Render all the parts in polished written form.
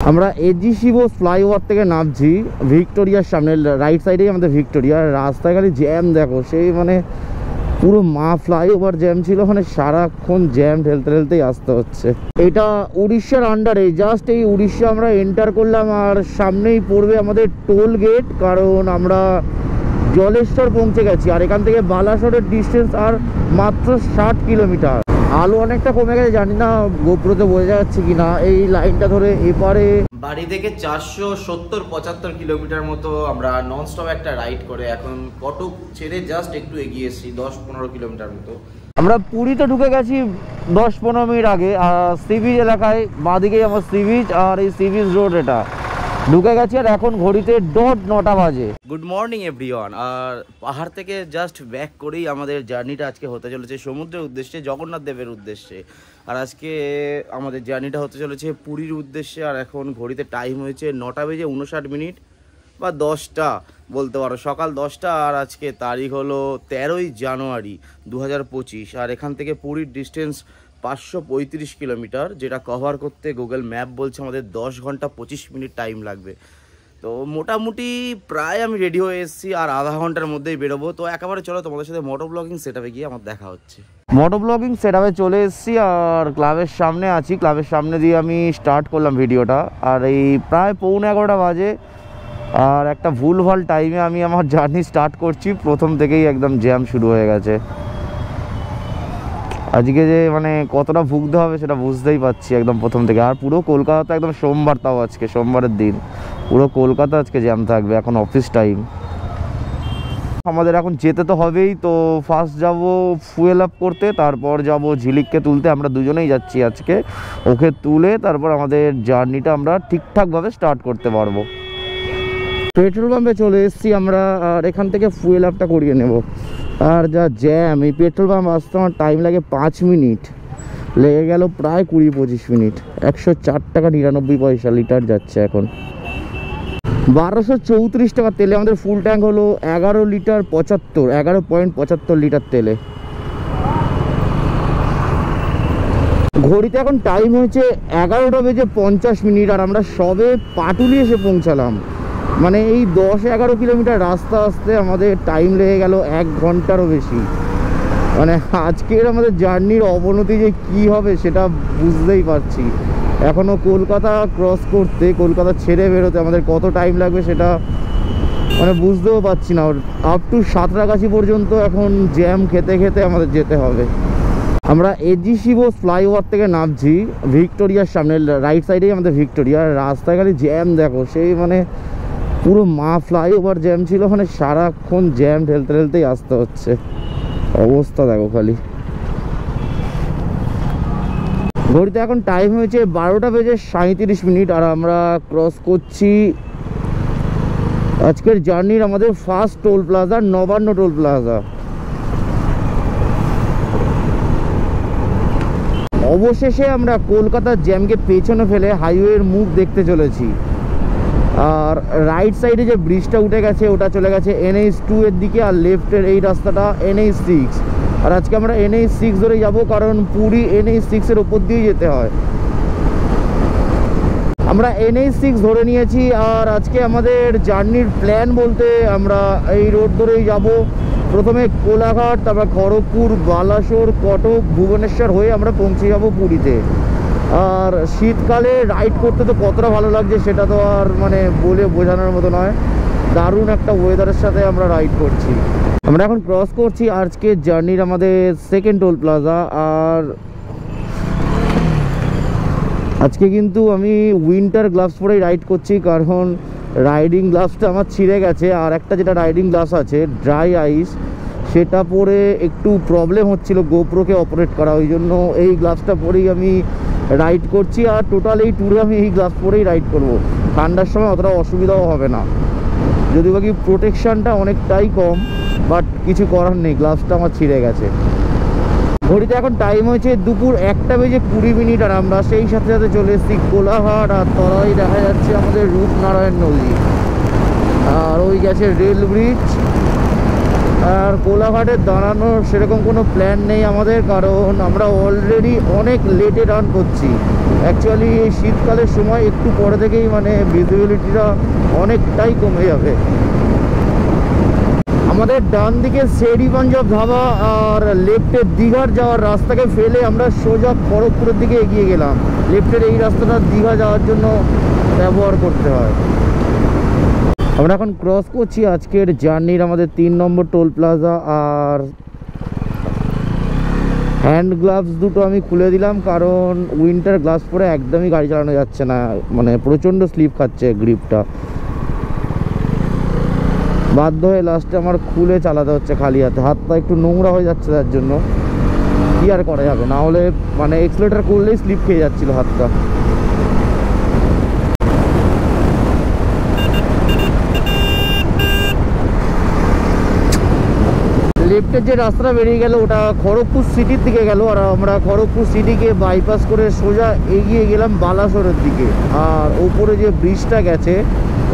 আমরা এজিসি বোস ফ্লাইওভার থেকে নামছি ভিক্টোরিয়ার সামনে, রাইট সাইডেই আমাদের ভিক্টোরিয়া। রাস্তায় খালি জ্যাম দেখো, সেই মানে পুরো ফ্লাইওভার জ্যাম ছিল, মানে সারাক্ষণ জ্যাম ঠেলতে ঠেলতেই আসতে হচ্ছে। এটা উড়িষ্যার আন্ডারে, জাস্ট এই উড়িষ্যা আমরা এন্টার করলাম আর সামনেই পড়বে আমাদের টোল গেট, কারণ আমরা জলেশ্বর পৌঁছে গেছি। আর এখান থেকে বালাসোরের ডিস্টেন্স আর মাত্র 60 কিলোমিটার। আলো অনেকটা কমে গেছে, জানি না গোপ্রোতে বোঝা যাচ্ছে কিনা। এই লাইনটা ধরে এপারে বাড়ি থেকে 470-75 কিলোমিটার মতো আমরা নন স্টপ একটা রাইড করে এখন কটক ছেড়ে জাস্ট একটু এগিয়ে এসেছি, 10-15 কিলোমিটার মতো। আমরা পুরীতে ঢুকে গেছি 10-15 মিনিট আগে। আর সি বিচ এলাকায় বাঁদিকেই আমার সি বিচ, আর এই সি বিচ রোড এটা ঢুকে গেছি। আর এখন ঘড়িতে 9টা বাজে। Good morning everyone. আর পাহাড় থেকে জাস্ট ব্যাক করেই আমাদের জার্নিটা আজকে হতে চলেছে সমুদ্রের উদ্দেশ্যে, জগন্নাথ দেবের উদ্দেশ্যে। আর আজকে আমাদের জার্নিটা হতে চলেছে পুরীর উদ্দেশ্যে। আর এখন ঘড়িতে টাইম হয়েছে 9:59 বা 10টা বলতে পারো, সকাল 10টা। আর আজকে তারিখ হলো 13ই জানুয়ারি 2025। আর এখান থেকে পুরীর ডিস্টেন্স 535 কিলোমিটার, যেটা কভার করতে গুগল ম্যাপ বলছে আমাদের 10 ঘন্টা 25 মিনিট টাইম লাগবে। তো মোটামুটি প্রায় আমি রেডি হয়ে এসেছি, আর আধা ঘন্টার মধ্যেই বেরোবো। তো একেবারে চলো তোমাদের সাথে মোটো ব্লগিং সেটআপে গিয়ে আমার দেখা হচ্ছে। মোটো ব্লগিং সেটআপে চলে এসেছি আর ক্লাবের সামনে আছি। ক্লাবের সামনে দিয়ে আমি স্টার্ট করলাম ভিডিওটা। আর এই প্রায় 11:15 বাজে, আর একটা ভুলভাল টাইমে আমি আমার জার্নি স্টার্ট করছি। প্রথম থেকেই একদম জ্যাম শুরু হয়ে গেছে। আজকে যে মানে কতটা ভুগতে হবে সেটা বুঝতেই পারছি একদম প্রথম থেকে। আর পুরো কলকাতা একদম সোমবার, তাও আজকে সোমবারের দিন, পুরো কলকাতা আজকে জ্যাম থাকবে। এখন অফিস টাইম, আমাদের এখন যেতে তো হবেই। তো ফার্স্ট যাব ফুয়েল আপ করতে, তারপর যাব ঝিলিককে তুলতে। আমরা দুজনেই যাচ্ছি আজকে। ওকে তুলে তারপর আমাদের জার্নিটা আমরা ঠিকঠাকভাবে স্টার্ট করতে পারবো। পেট্রোল পাম্পে চলে এসেছি আমরা, আর এখান থেকে ফুয়েল আপটা করিয়ে নেব। আর যা জ্যাম, এই পেট্রোল পাম্প আসতে আমার টাইম লাগে 5 মিনিট, লেগে গেল প্রায় 20-25 মিনিট। 104 টাকা 99 পয়সা লিটার যাচ্ছে এখন। 1234 টাকা তেলে আমাদের ফুল ট্যাঙ্ক হলো 11.75 লিটার তেলে। ঘড়িতে এখন টাইম হয়েছে 11:50। আর আমরা সবে পাটুলি এসে পৌঁছালাম। মানে এই 10-11 কিলোমিটার রাস্তা আসতে আমাদের টাইম লেগে গেল 1 ঘন্টারও বেশি। মানে আজকের আমাদের জার্নির অবনতি যে কী হবে সেটা বুঝতেই পারছি। এখনও কলকাতা ক্রস করতে, কলকাতা ছেড়ে বেরোতে আমাদের কত টাইম লাগবে সেটা মানে বুঝতেও পারছি না। আপ টু সাঁতরাগাছি পর্যন্ত এখন জ্যাম খেতে খেতে আমাদের যেতে হবে। আমরা এজিসি বোস ফ্লাইওভার থেকে নামছি ভিক্টোরিয়ার সামনে, রাইট সাইডেই আমাদের ভিক্টোরিয়া। রাস্তায় খালি জ্যাম দেখো, সেই মানে পুরো ফ্লাইওভার জ্যাম ছিল, মানে সারাক্ষণ জ্যাম ঠেলতে ঠেলতেই আসতে হচ্ছে। অবস্থা দেখো খালি। ঘড়িতে এখন টাইম হয়েছে 12:37। আর আমরা ক্রস করছি আজকের জার্নির আমাদের first toll plaza, Nabanna toll plaza. অবশেষে আমরা কলকাতার জ্যামকে পেছনে ফেলে হাইওয়ের মুখ দেখতে চলেছি। আর রাইট সাইডে যে ব্রিজটা উঠে গেছে ওটা চলে গেছে NH2 এর দিকে, আর লেফটের এই রাস্তাটা NH6। আর আজকে আমরা NH6 ধরে যাব, কারণ পুরী NH6 এর ওপর দিয়ে যেতে হয়। আমরা NH6 ধরে নিয়েছি। আর আজকে আমাদের জার্নির প্ল্যান বলতে আমরা এই রোড ধরেই যাব। প্রথমে কোলাঘাট, তারপর খড়গপুর, বালাসোর, কটক, ভুবনেশ্বর হয়ে আমরা পৌঁছে যাব পুরীতে। আর শীতকালে রাইড করতে তো কতটা ভালো লাগছে সেটা তো আর মানে বলে বোঝানোর মতো নয়। দারুণ একটা ওয়েদারের সাথে আমরা রাইড করছি। আমরা এখন ক্রস করছি আজকে জার্নির আমাদের সেকেন্ড টোল প্লাজা। আর আজকে কিন্তু আমি উইন্টার গ্লাভস পরেই রাইড করছি, কারণ রাইডিং গ্লাভসটা আমার ছিঁড়ে গেছে। আর একটা যেটা রাইডিং গ্লাভস আছে ড্রাই আইস, সেটা পরে একটু প্রবলেম হচ্ছিল গোপ্রোকে অপারেট করা, ওই জন্য এই গ্লাভসটা পরেই আমি রাইড করছি। আর টোটাল এই ট্যুরে আমি এই গ্লাভস পরেই রাইড করব। ঠান্ডার সময় অতটা অসুবিধাও হবে না, যদি বাকি প্রোটেকশানটা অনেকটাই কম, বাট কিছু করার নেই, গ্লাভসটা আমার ছিঁড়ে গেছে। ঘড়িতে এখন টাইম হয়েছে দুপুর 1:20। আর আমরা সেই সাথে সাথে চলে এসেছি কোলাঘাট। আর তলায় দেখা যাচ্ছে আমাদের রূপনারায়ণ নদী, আর ওই গেছে রেল ব্রিজ। আর কোলাঘাটে দাঁড়ানোর সেরকম কোনো প্ল্যান নেই আমাদের, কারণ আমরা অলরেডি অনেক লেটে রান করছি। অ্যাকচুয়ালি এই শীতকালের সময় একটু পরে থেকেই মানে ভিজিবিলিটিটা অনেকটাই কমে যাবে। আমাদের ডান দিকে শেরি পাঞ্জাব ধাবা আর লেফটে দীঘার যাওয়ার রাস্তাকে ফেলে আমরা সোজা খড়গপুরের দিকে এগিয়ে গেলাম। লেফটের এই রাস্তাটা দীঘা যাওয়ার জন্য ব্যবহার করতে হয়। আমরা এখন ক্রস করছি আজকের জার্নির আমাদের 3 নম্বর টোল প্লাজা। আর হ্যান্ড গ্লাভস দুটো আমি খুলে দিলাম, কারণ উইন্টার গ্লাভস পরে একদমই গাড়ি চালানো যাচ্ছে না, মানে প্রচণ্ড স্লিপ খাচ্ছে গ্রিপটা। বাধ্য হয়ে লাস্টে আমার খুলে চালাতে হচ্ছে খালি হাতে, হাতটা একটু নোংরা হয়ে যাচ্ছে, তার জন্য কি আর করা যাবে, না হলে মানে এক্সেলেটার করলেই স্লিপ খেয়ে যাচ্ছিল হাতটা। লেফটের যে রাস্তাটা বেরিয়ে গেল ওটা খড়গপুর সিটির দিকে গেল, আর আমরা খড়গপুর সিটিকে বাইপাস করে সোজা এগিয়ে গেলাম বালাসোরের দিকে। আর ওপরে যে ব্রিজটা গেছে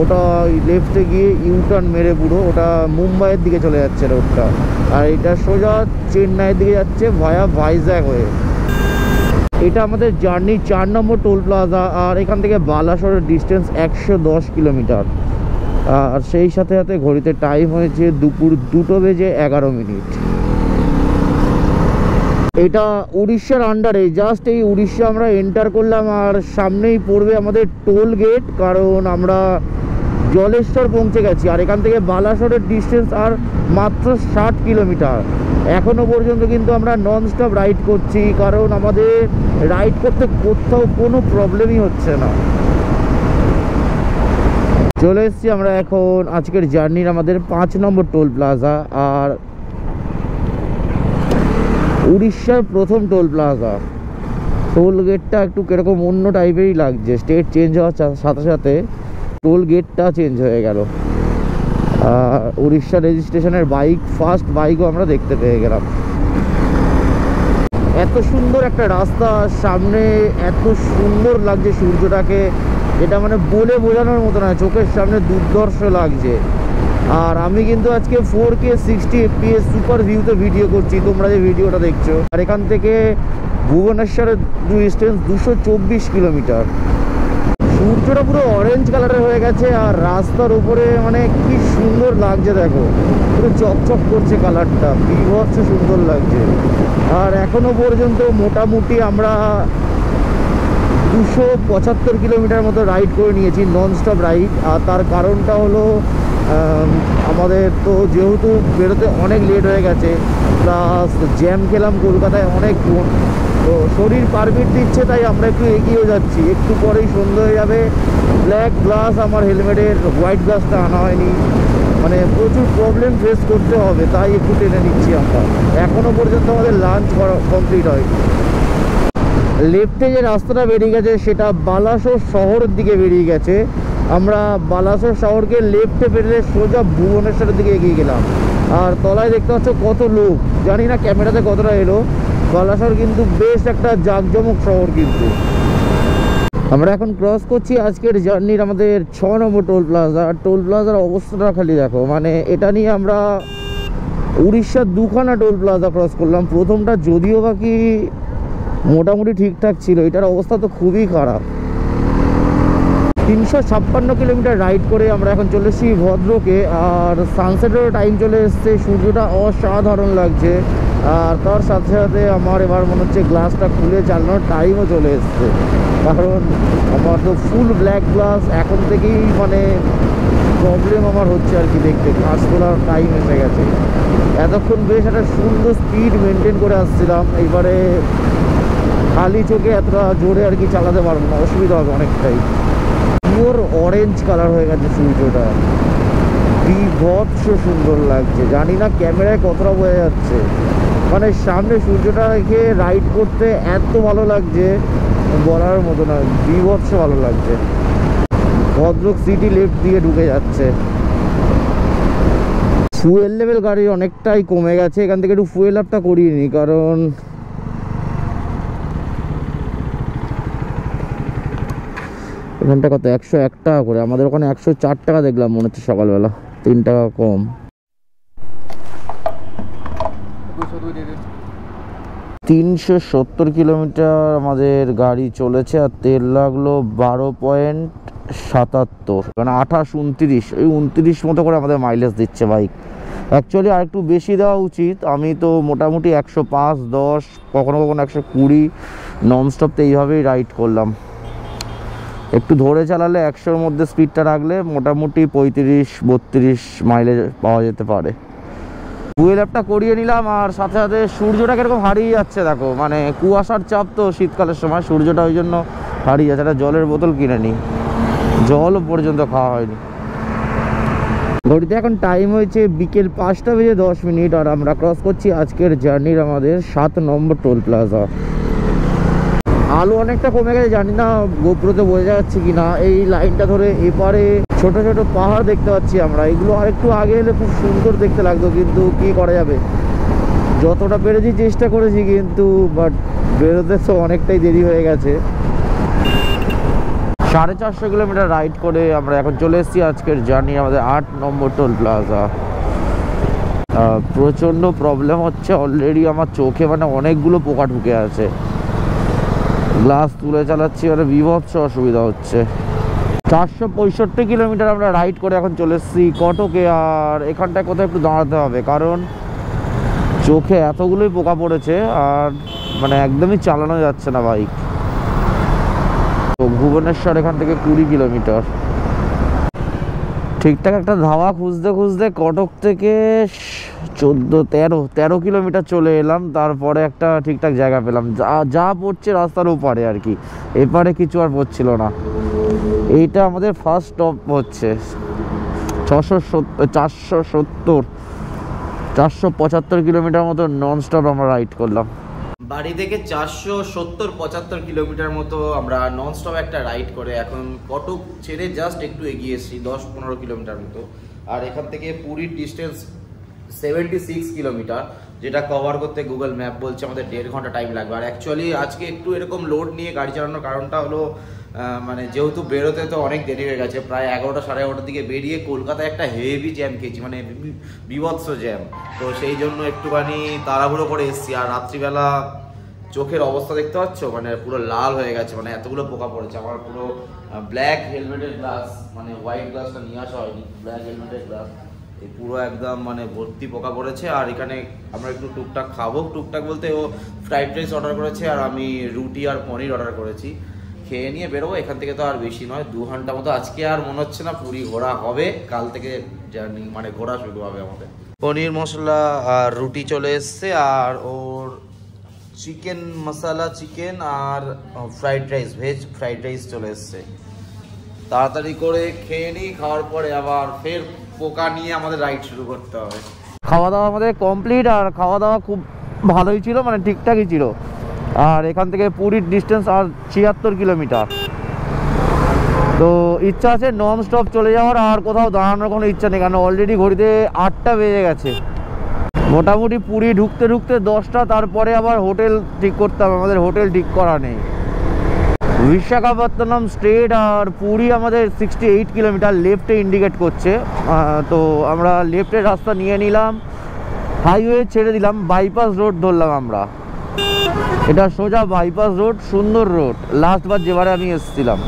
ওটা লেফটে গিয়ে ইউটার্ন মেরে পুরো ওটা মুম্বাইয়ের দিকে চলে যাচ্ছে রোডটা, আর এটা সোজা চেন্নাইয়ের দিকে যাচ্ছে ভায়া ভাইজ্যাগ হয়ে। এটা আমাদের জার্নি 4 নম্বর টোল প্লাজা, আর এখান থেকে বালাসোরের ডিস্টেন্স 110 কিলোমিটার। আর সেই সাথে সাথে ঘড়িতে টাইম হয়েছে দুপুর 2:11। এটা উড়িষ্যার আন্ডারে, জাস্ট এই উড়িষ্যা আমরা এন্টার করলাম আর সামনেই পড়বে আমাদের টোল গেট, কারণ আমরা জলেশ্বর পৌঁছে গেছি। আর এখান থেকে বালাসোরের ডিস্টেন্স আর মাত্র 60 কিলোমিটার। এখনও পর্যন্ত কিন্তু আমরা নন স্টপ রাইড করছি, কারণ আমাদের রাইড করতে কোথাও কোনো প্রবলেমই হচ্ছে না। চলে এসেছি আমরা এখন আজকের জার্নির আমাদের 5 নম্বর টোল প্লাজা, আর উড়িষ্যার প্রথম টোল প্লাজা। টোল গেটটা একটু কিরকম অন্য টাইপেরই লাগছে, স্টেট চেঞ্জ হওয়ার সাথে সাথে টোল গেটটা চেঞ্জ হয়ে গেল। উড়িষ্যা রেজিস্ট্রেশনের বাইক, ফার্স্ট বাইকও আমরা দেখতে পেয়ে গেলাম। এত সুন্দর একটা রাস্তা, সামনে এত সুন্দর লাগছে সূর্যটাকে, এটা মানে বলে বোঝানোর মতো নয়, চোখের সামনে দুর্ধর্ষ লাগছে। আর আমি কিন্তু আজকে 4K 60 FPS সুপার ভিউতে ভিডিও করছি, তোমরা যে ভিডিওটা দেখছো। আর এখান থেকে ভুবনেশ্বরের ডিস্টেন্স 224 কিলোমিটার। সূর্যটা পুরো অরেঞ্জ কালারের হয়ে গেছে, আর রাস্তার উপরে মানে কি সুন্দর লাগছে দেখো, পুরো চকচক করছে কালারটা, বিভৎস সুন্দর লাগছে। আর এখনো পর্যন্ত মোটামুটি আমরা 275 কিলোমিটার মতো রাইড করে নিয়েছি, নন স্টপ রাইড। আর তার কারণটা হলো আমাদের তো যেহেতু বেরোতে অনেক লেট হয়ে গেছে, প্লাস জ্যাম খেলাম কলকাতায় অনেকক্ষণ, তো শরীর পারমিট দিচ্ছে তাই আমরা একটু এগিয়েও যাচ্ছি। একটু পরেই সন্ধ্যা হয়ে যাবে। ব্ল্যাক গ্লাস, আমার হেলমেটের হোয়াইট গ্লাসটা আনা হয়নি, মানে প্রচুর প্রবলেম ফেস করতে হবে, তাই একটু টেনে নিচ্ছি আমরা। এখনও পর্যন্ত আমাদের লাঞ্চ কমপ্লিট হয়। লেফটে যে রাস্তাটা বেরিয়ে গেছে সেটা বালাসোর শহরের দিকে বেরিয়ে গেছে। আমরা বালাসোর শহরকে লেফটে বেরিয়ে সোজা ভুবনেশ্বরের দিকে এগিয়ে গেলাম। আর তলায় দেখতে পাচ্ছ কত লোক, জানি না ক্যামেরাতে কতটা এলো। বালাসোর কিন্তু বেশ একটা জাঁকজমক শহর। কিন্তু আমরা এখন ক্রস করছি আজকের জার্নির আমাদের 6 নম্বর টোল প্লাজা। টোল প্লাজার অবস্থাটা খালি দেখো, মানে এটা নিয়ে আমরা উড়িষ্যার 2খানা টোল প্লাজা ক্রস করলাম। প্রথমটা যদিও বাকি মোটামুটি ঠিকঠাক ছিল, এটার অবস্থা তো খুবই খারাপ। 356 কিলোমিটার রাইড করে আমরা এখন চলে এসেছি ভদ্রকে, আর সানসেটেরও টাইম চলে এসছে, সূর্যটা অসাধারণ লাগছে। আর তার সাথে সাথে আমার এবার মনে হচ্ছে গ্লাসটা খুলে চালানোর টাইমও চলে এসছে, কারণ আমার তো ফুল ব্ল্যাক গ্লাস, এখন থেকেই মানে প্রবলেম আমার হচ্ছে আর কি, দেখতে গ্লাস খোলার টাইম এসে গেছে। এতক্ষণ বেশ একটা সুন্দর স্পিড মেনটেন করে আসছিলাম, এইবারে খালি চোখে এতটা জোরে আর কি চালাতে পারবো না, অসুবিধা হবে অনেকটাই। পিওর অরেঞ্জ কালার হয়ে গেছে সূর্যটা, বিভৎস সুন্দর লাগছে। জানি না ক্যামেরায় কতটা বোঝা যাচ্ছে, মানে সামনে সূর্যটা রেখে রাইড করতে এত ভালো লাগছে বলার মতো না, বিভৎস ভালো লাগছে। ভদ্রক সিটি লেফট দিয়ে ঢুকে যাচ্ছে। ফুয়েল লেভেল গাড়ির অনেকটাই কমে গেছে, এখান থেকে একটু ফুয়েল আপটা করিয়ে নিই, কারণ এখানটা কত 101 টাকা করে, আমাদের ওখানে 104 টাকা দেখলাম মনে হচ্ছে সকালবেলা, 3 টাকা কম। 370 কিলোমিটার আমাদের গাড়ি চলেছে আর তেল লাগলো 12.77, মানে 28-29, ওই 29 মতো করে আমাদের মাইলেজ দিচ্ছে বাইক। অ্যাকচুয়ালি আর একটু বেশি দেওয়া উচিত, আমি তো মোটামুটি 105, 10, কখনো কখনো 120 ননস্টপতে এইভাবেই রাইড করলাম। একটু ধরে চালালে 100-র মধ্যে স্পিডটা রাখলে মোটামুটি 35-32 মাইলেজ পাওয়া যেতে পারে। ফুয়েল অ্যাপটা করিয়ে নিলাম আর সাথে সাথে সূর্যটা কিরকম হারিয়ে যাচ্ছে দেখো, মানে কুয়াশার চাপ তো শীতকালের সময়, সূর্যটা ওই জন্য হারিয়ে যাচ্ছে। একটা জলের বোতল কিনে নিই, জলও পর্যন্ত খাওয়া হয়নি। ঘড়িতে এখন টাইম হয়েছে বিকেল 5:10 আর আমরা ক্রস করছি আজকের জার্নির আমাদের 7 নম্বর টোল প্লাজা। আলো অনেকটা কমে গেছে, জানি না গোপ্রোতে বোঝা যাচ্ছে কিনা। এই লাইনটা ধরে এপারে ছোট ছোট পাহাড় দেখতে পাচ্ছি আমরা, এগুলো আরেকটু আগে এলে খুব সুন্দর দেখতে লাগতো, কিন্তু কি করা যাবে, যতটা পেরেছি চেষ্টা করেছি, কিন্তু বাট বেরোতে তো অনেকটাই দেরি হয়ে গেছে। 450 কিলোমিটার রাইড করে আমরা এখন চলে এসেছি আজকের জার্নি আমাদের 8 নম্বর টোল প্লাজা। প্রচণ্ড প্রবলেম হচ্ছে অলরেডি আমার চোখে, মানে অনেকগুলো পোকা ঢুকে আছে। গ্লাস তুলে চালাচ্ছি, মানে বিভৎস অসুবিধা হচ্ছে। 465 কিলোমিটার আমরা রাইড করে এখন চলে এসেছি কটকে, আর এখানটায় কোথাও একটু দাঁড়াতে হবে, কারণ চোখে এতগুলোই পোকা পড়েছে আর মানে একদমই চালানো যাচ্ছে না বাইক। তো ভুবনেশ্বর এখান থেকে 20 কিলোমিটার। ঠিকঠাক একটা ধাওয়া খুঁজতে খুঁজতে কটক থেকে 13 কিলোমিটার চলে এলাম, তারপরে একটা ঠিকঠাক জায়গা পেলাম। যা পড়ছে রাস্তার ওপারে আর কি, এপারে কিছু আর পড়ছিল না। এইটা আমাদের ফার্স্ট স্টপ হচ্ছে 475 কিলোমিটার মতো নন স্টপ আমরা রাইড করলাম। বাড়ি থেকে 470-75 কিলোমিটার মতো আমরা নন স্টপ একটা রাইড করে এখন কটক ছেড়ে জাস্ট একটু এগিয়ে এসেছি 10-15 কিলোমিটার মতো। আর এখান থেকে পুরীর ডিস্টেন্স 76 কিলোমিটার, যেটা কভার করতে গুগল ম্যাপ বলছে আমাদের 1.5 ঘন্টা টাইম লাগবে। আর অ্যাকচুয়ালি আজকে একটু এরকম লোড নিয়ে গাড়ি চালানোর কারণটা হলো মানে যেহেতু বেরোতে তো অনেক দেরি হয়ে গেছে, প্রায় 11-11:30 দিকে বেরিয়ে কলকাতায় একটা হেভি জ্যাম খেয়েছি, মানে বিভৎস জ্যাম। তো সেই জন্য একটুখানি তাড়াহুড়ো করে এসেছি। আর রাত্রিবেলা চোখের অবস্থা দেখতে পাচ্ছ, মানে পুরো লাল হয়ে গেছে, মানে এতগুলো পোকা পড়েছে। আমার পুরো ব্ল্যাক হেলমেটের গ্লাস, মানে হোয়াইট গ্লাসটা নিয়ে আসা হয়নি, ব্ল্যাক হেলমেটের গ্লাস পুরো একদম মানে ভর্তি পোকা পড়েছে। আর এখানে আমরা একটু টুকটাক খাবো, টুকটাক বলতে ও ফ্রাইড রাইস অর্ডার করেছে আর আমি রুটি আর পনির অর্ডার করেছি, খেয়ে নিয়ে বেরোবো। এখান থেকে তো আর বেশি নয়, 2 ঘন্টা মতো। আজকে আর মনে হচ্ছে না পুরী ঘোরা হবে, কাল থেকে জার্নি মানে ঘোরা শুরু হবে আমাদের। পনির মশলা আর রুটি চলে এসছে, আর ওর চিকেন মশলা চিকেন আর fried rice, veg fried rice চলে এসছে। তাড়াতাড়ি করে খেয়ে নিই, খাওয়ার পরে আবার ফের পোকা নিয়ে আমাদের রাইড শুরু করতে হবে। খাওয়া দাওয়া আমাদের কমপ্লিট, আর খাওয়া দাওয়া খুব ভালোই ছিল, মানে ঠিকঠাকই ছিল। আর এখান থেকে পুরীর ডিস্টেন্স আর 76 কিলোমিটার। তো ইচ্ছা আছে নন স্টপ চলে যাওয়ার, আর কোথাও দাঁড়ানোর কোনো ইচ্ছা নেই, কারণ অলরেডি ঘড়িতে 8টা বেজে গেছে। মোটামুটি পুরী ঢুকতে ঢুকতে 10টা, তারপরে আবার হোটেল ঠিক করতে হবে, আমাদের হোটেল ঠিক করা নেই। বিশাখাপত্তনম স্ট্রেট আর পুরী আমাদের 68 কিলোমিটার লেফটে ইন্ডিকেট করছে। তো আমরা লেফটের রাস্তা নিয়ে নিলাম, হাইওয়ে ছেড়ে দিলাম, বাইপাস রোড ধরলাম আমরা। এটা সোজা বাইপাস রোড, সুন্দর রোড, লাস্টবার যেবারে আমি এসেছিলাম।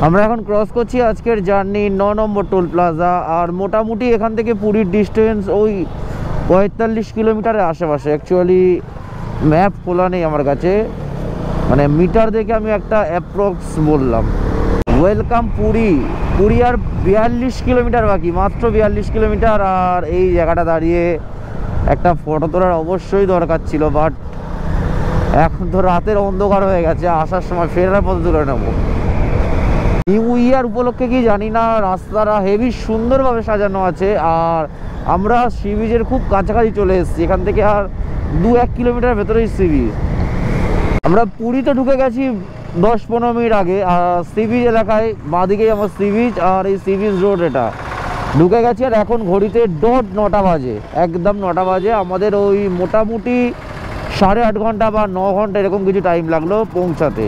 আমরা এখন ক্রস করছি আজকের জার্নি 9 নম্বর টোল প্লাজা। আর মোটামুটি এখান থেকে পুরীর ডিস্টেন্স ওই 45 কিলোমিটারের আশেপাশে। অ্যাকচুয়ালি ম্যাপ খোলা নেই আমার কাছে, মানে মিটার দেখে আমি একটা অ্যাপ্রক্স বললাম। ওয়েলকাম পুরী। পুরী আর 42 কিলোমিটার বাকি, মাত্র 42 কিলোমিটার। আর এই জায়গাটা দাঁড়িয়ে একটা ফটো তোলার অবশ্যই দরকার ছিল, বাট এখন তো রাতের অন্ধকার হয়ে গেছে, আসার সময় ফেরার পথে তুলে নেবো। নিউ ইয়ার উপলক্ষে কি জানি না, রাস্তাটা হেভি সুন্দরভাবে সাজানো আছে। আর আমরা সি বিচের খুব কাছাকাছি চলে এসেছি, এখান থেকে আর 2-1 কিলোমিটার ভেতরেই সি বিচ। আমরা পুরীতে ঢুকে গেছি 10-15 মিনিট আগে। আর সি বিচ এলাকায় বাঁদিকেই আমার সি বিচ, আর এই সি বিচ রোড এটা ঢুকে গেছি। আর এখন ঘড়িতে ডট 9টা বাজে, একদম 9টা বাজে। আমাদের ওই মোটামুটি 8.5 ঘন্টা বা 9 ঘন্টা এরকম কিছু টাইম লাগলো পৌঁছাতে।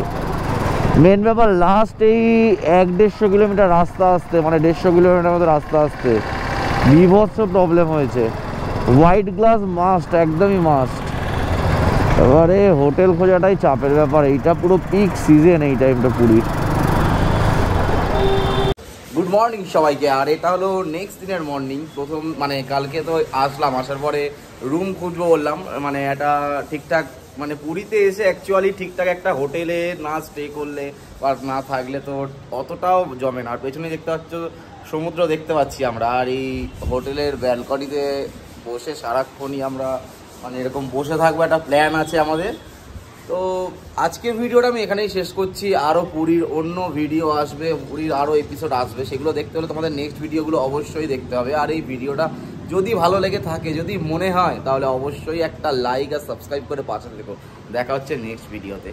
মেন ব্যাপার লাস্ট এই 1-150 কিলোমিটার রাস্তা আসতে, মানে 150 কিলোমিটার মতো রাস্তা আসতে বিভৎস প্রবলেম হয়েছে। হোয়াইট গ্লাস মাস্ট, একদমই মাস্ট। এবারে হোটেল খোঁজাটাই চাপের ব্যাপার, এইটা পুরো পিক সিজন এই টাইমটা পুরীর। গুড মর্নিং সবাইকে। আর এটা হলো নেক্সট দিনের মর্নিং। প্রথম মানে কালকে তো আসলাম, আসার পরে রুম খুঁজবো বললাম, মানে একটা ঠিকঠাক মানে পুরীতে এসে অ্যাকচুয়ালি ঠিকঠাক একটা হোটেলে না স্টে করলে বা না থাকলে তো অতটাও জমে না। আর পেছনে দেখতে পাচ্ছ সমুদ্র দেখতে পাচ্ছি আমরা, আর এই হোটেলের ব্যালকনিতে বসে সারাক্ষণই আমরা মানে এরকম বসে থাকবো, একটা প্ল্যান আছে আমাদের। তো আজকের ভিডিওটা আমি এখানেই শেষ করছি। আরও পুরীর অন্য ভিডিও আসবে, পুরীর আরও এপিসোড আসবে, সেগুলো দেখতে হলে তোমাদের নেক্সট ভিডিওগুলো অবশ্যই দেখতে হবে। আর এই ভিডিওটা যদি ভালো লেগে থাকে, যদি মনে হয়, তাহলে অবশ্যই একটা লাইক আর সাবস্ক্রাইব করে পাশে থেকো। দেখা হচ্ছে নেক্সট ভিডিওতে।